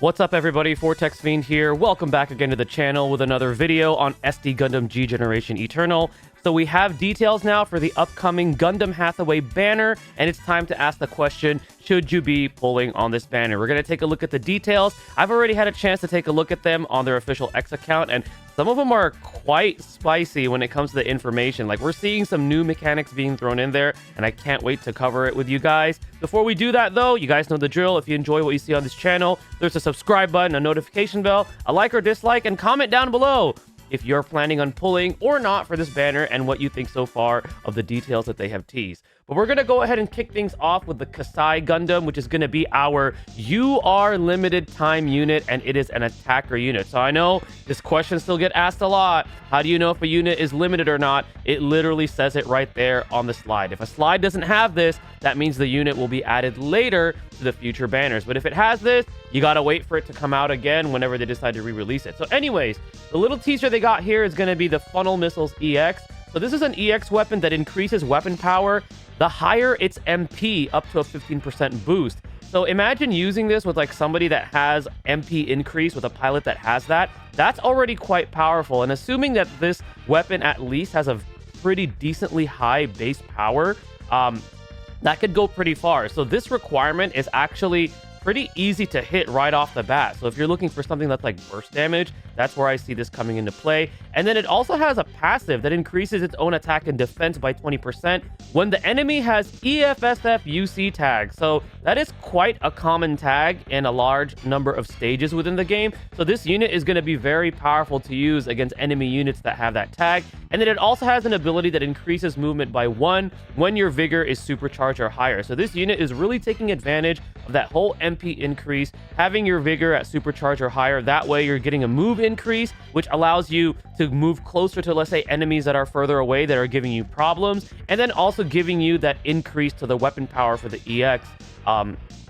What's up everybody, Fortexfiend here. Welcome back again to the channel with another video on SD Gundam G Generation Eternal. So we have details now for the upcoming Gundam Hathaway banner, and it's time to ask the question, should you be pulling on this banner? We're going to take a look at the details. I've already had a chance to take a look at them on their official X account, and some of them are quite spicy when it comes to the information. Like, we're seeing some new mechanics being thrown in there, and I can't wait to cover it with you guys. Before we do that, though, you guys know the drill. If you enjoy what you see on this channel, there's a subscribe button, a notification bell, a like or dislike, and comment down below if you're planning on pulling or not for this banner and what you think so far of the details that they have teased. But we're going to go ahead and kick things off with the Kasai Gundam, which is going to be our UR limited time unit, and it is an attacker unit. So I know this question still gets asked a lot. How do you know if a unit is limited or not? It literally says it right there on the slide. If a slide doesn't have this, that means the unit will be added later to the future banners. But if it has this, you got to wait for it to come out again whenever they decide to re-release it. So anyways, the little teaser they got here is going to be the Funnel Missiles EX. So this is an EX weapon that increases weapon power the higher its MP, up to a 15% boost. So imagine using this with like somebody that has MP increase, with a pilot that has that. That's already quite powerful. And assuming that this weapon at least has a pretty decently high base power, that could go pretty far. So this requirement is actually pretty easy to hit right off the bat. So if you're looking for something that's like burst damage, that's where I see this coming into play. And then it also has a passive that increases its own attack and defense by 20% when the enemy has EFSF UC tag. So that is quite a common tag in a large number of stages within the game. So this unit is going to be very powerful to use against enemy units that have that tag. And then it also has an ability that increases movement by 1 when your vigor is supercharged or higher. So this unit is really taking advantage of that whole MP increase, having your vigor at supercharge or higher. That way you're getting a move increase, which allows you to move closer to, let's say, enemies that are further away that are giving you problems, and then also giving you that increase to the weapon power for the EX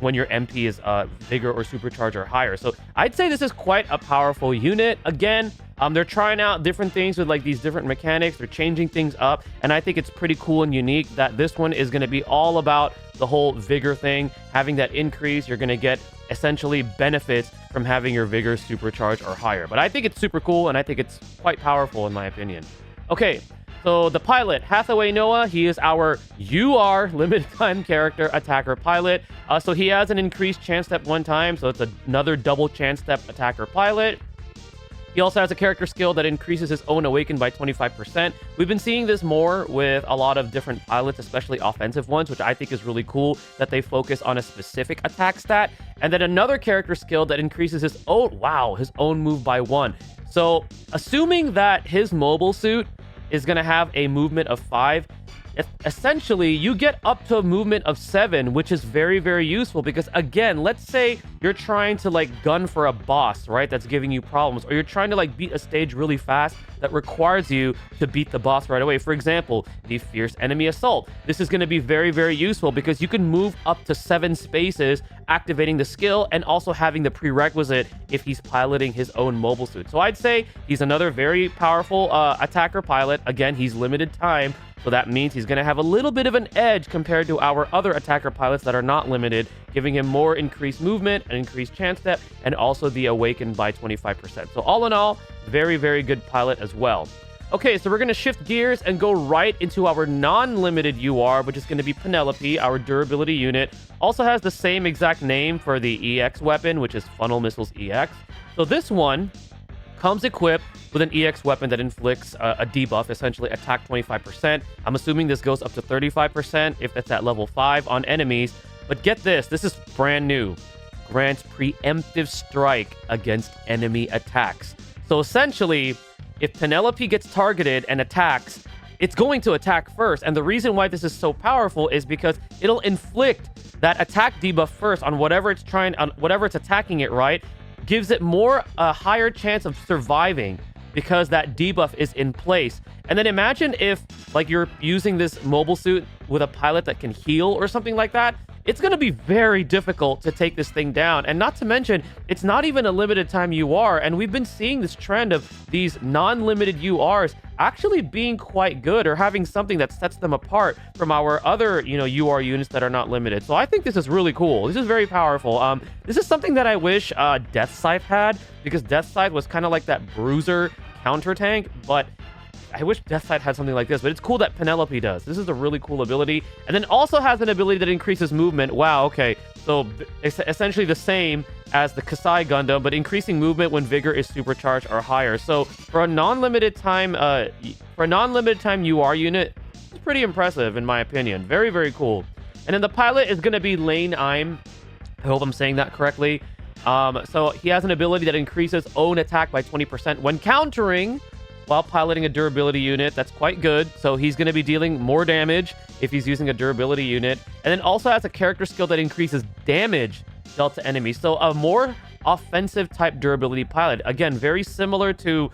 when your MP is vigor or supercharge or higher. So I'd say this is quite a powerful unit. Again, they're trying out different things with like these different mechanics. They're changing things up, and I think it's pretty cool and unique that this one is going to be all about the whole vigor thing, having that increase. You're going to get essentially benefits from having your vigor supercharged or higher. But I think it's super cool, and I think it's quite powerful in my opinion. Okay, so the pilot, Hathaway Noah, he is our UR limited time character attacker pilot. So he has an increased chance step 1 time, so it's another double chance step attacker pilot. He also has a character skill that increases his own awaken by 25%. We've been seeing this more with a lot of different pilots, especially offensive ones, which I think is really cool that they focus on a specific attack stat. And then another character skill that increases his own move by 1. So assuming that his mobile suit is going to have a movement of 5, essentially you get up to a movement of 7, which is very, very useful. Because again, let's say you're trying to like gun for a boss, right, that's giving you problems, or you're trying to like beat a stage really fast that requires you to beat the boss right away. For example, the Fierce Enemy Assault. This is going to be very, very useful because you can move up to 7 spaces, activating the skill and also having the prerequisite if he's piloting his own mobile suit. So I'd say he's another very powerful attacker pilot. Again, he's limited time, so that means he's going to have a little bit of an edge compared to our other attacker pilots that are not limited, giving him more increased movement, an increased chance step, and also the awaken by 25%. So all in all, very, very good pilot as well. Okay, so we're going to shift gears and go right into our non-limited UR, which is going to be Penelope, our durability unit. Also has the same exact name for the EX weapon, which is Funnel Missiles EX. So this one comes equipped with an EX weapon that inflicts a debuff, essentially attack 25%. I'm assuming this goes up to 35% if it's at level 5 on enemies. But get this, this is brand new. Grants preemptive strike against enemy attacks. So essentially, if Penelope gets targeted and attacks, it's going to attack first. And the reason why this is so powerful is because it'll inflict that attack debuff first on whatever it's attacking it, right? Gives it a higher chance of surviving because that debuff is in place. And then imagine if like you're using this mobile suit with a pilot that can heal or something like that. It's going to be very difficult to take this thing down. And not to mention, it's not even a limited time UR. And we've been seeing this trend of these non-limited URs actually being quite good or having something that sets them apart from our other, UR units that are not limited. So I think this is really cool. This is very powerful. This is something that I wish Death Scythe had, because Death Scythe was kind of like that bruiser counter tank, but I wish Death Scythe had something like this, but it's cool that Penelope does. This is a really cool ability. And then also has an ability that increases movement. Wow, okay. So it's essentially the same as the Kasai Gundam, but increasing movement when vigor is supercharged or higher. So for a non-limited time UR unit, it's pretty impressive in my opinion. Very, very cool. And then the pilot is going to be Lane Im. I hope I'm saying that correctly. So he has an ability that increases own attack by 20% when countering while piloting a durability unit. That's quite good. So he's going to be dealing more damage if he's using a durability unit. And then also has a character skill that increases damage dealt to enemies. So a more offensive type durability pilot. Again, very similar to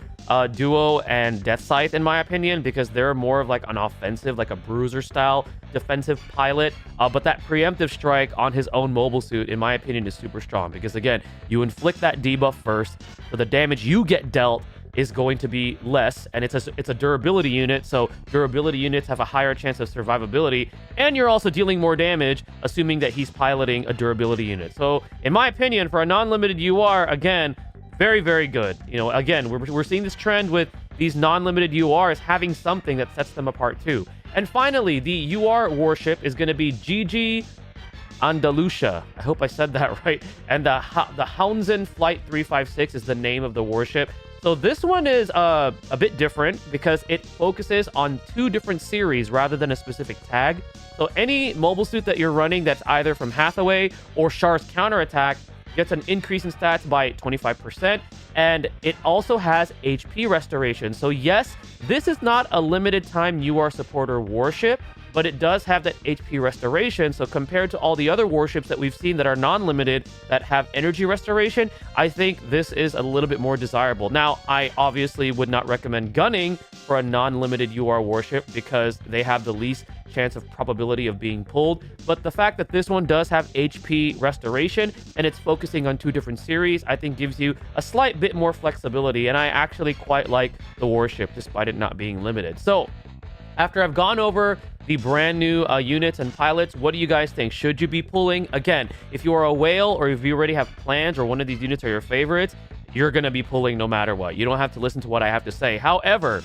Duo and Death Scythe in my opinion, because they're more of like an offensive, like a bruiser style defensive pilot. But that preemptive strike on his own mobile suit, in my opinion, is super strong, because again, you inflict that debuff first, so the damage you get dealt is going to be less, and it's a durability unit, so durability units have a higher chance of survivability, and you're also dealing more damage, assuming that he's piloting a durability unit. So, in my opinion, for a non-limited UR, again, very, very good. Again, we're seeing this trend with these non-limited URs having something that sets them apart too. And finally, the UR warship is going to be Gigi Andalucia. I hope I said that right. And the Haunzen Flight 356 is the name of the warship. So this one is a bit different because it focuses on 2 different series rather than a specific tag. So any mobile suit that you're running that's either from Hathaway or Char's counterattack gets an increase in stats by 25%, and it also has HP restoration. So yes, this is not a limited time UR supporter warship, but it does have that HP restoration. So compared to all the other warships that we've seen that are non-limited that have energy restoration, I think this is a little bit more desirable. Now, I obviously would not recommend gunning for a non-limited UR warship because they have the least chance of probability of being pulled. But the fact that this one does have HP restoration and it's focusing on 2 different series, I think gives you a slight bit more flexibility. And I actually quite like the warship despite it not being limited. So after I've gone over the brand new units and pilots, what do you guys think? Should you be pulling? Again, if you are a whale or if you already have plans or one of these units are your favorites, you're going to be pulling no matter what. You don't have to listen to what I have to say. However,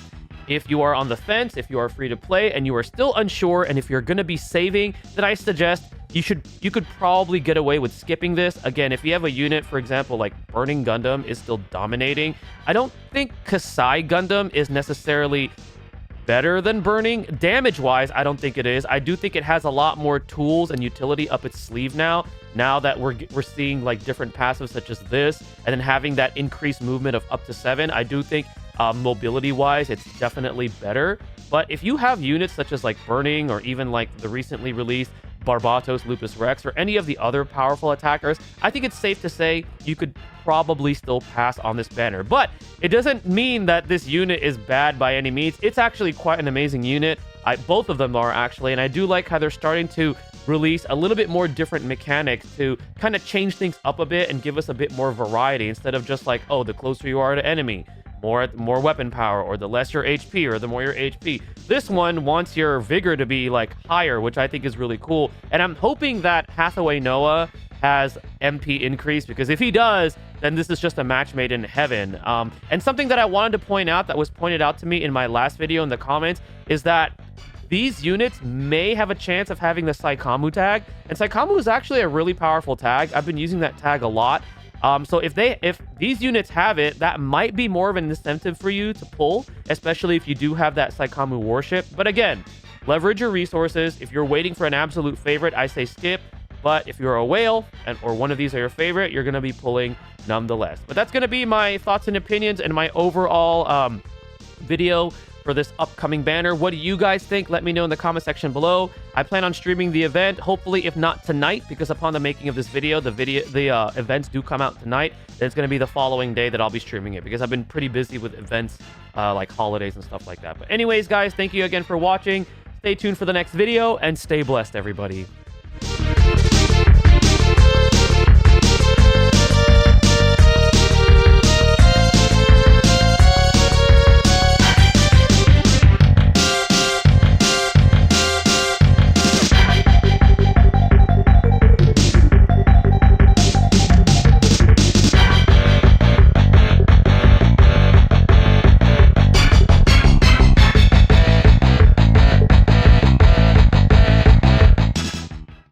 if you are on the fence, if you are free to play and you are still unsure, and if you're going to be saving, then I suggest you could probably get away with skipping this. Again, if you have a unit, for example, like Burning Gundam is still dominating. I don't think Kasai Gundam is necessarily better than Burning. Damage-wise, I don't think it is. I do think it has a lot more tools and utility up its sleeve now that we're seeing like different passives such as this, and then having that increased movement of up to 7. I do think mobility-wise, it's definitely better. But if you have units such as like Burning or even like the recently released Barbatos Lupus Rex or any of the other powerful attackers, I think it's safe to say you could probably still pass on this banner. But it doesn't mean that this unit is bad by any means. It's actually quite an amazing unit. Both of them are actually, and I do like how they're starting to release a little bit more different mechanics to kind of change things up a bit and give us a bit more variety instead of just like, oh, the closer you are to enemy, more weapon power, or the less your HP, or the more your HP. This one wants your vigor to be like higher, which I think is really cool. And I'm hoping that Hathaway Noah has MP increase, because if he does, then this is just a match made in heaven. And something that I wanted to point out that was pointed out to me in my last video in the comments is that these units may have a chance of having the Saikamu tag. And Saikamu is actually a really powerful tag. I've been using that tag a lot. So if these units have it, that might be more of an incentive for you to pull, especially if you do have that Saikamu warship. But again, leverage your resources. If you're waiting for an absolute favorite, I say skip. But if you're a whale or one of these are your favorite, you're going to be pulling nonetheless. But that's going to be my thoughts and opinions and my overall video for this upcoming banner. What do you guys think? Let me know in the comment section below. I plan on streaming the event, hopefully if not tonight, because upon the making of this video, the events do come out tonight. Then it's going to be the following day that I'll be streaming it, because I've been pretty busy with events like holidays and stuff like that. But anyways, guys, thank you again for watching. Stay tuned for the next video and stay blessed, everybody.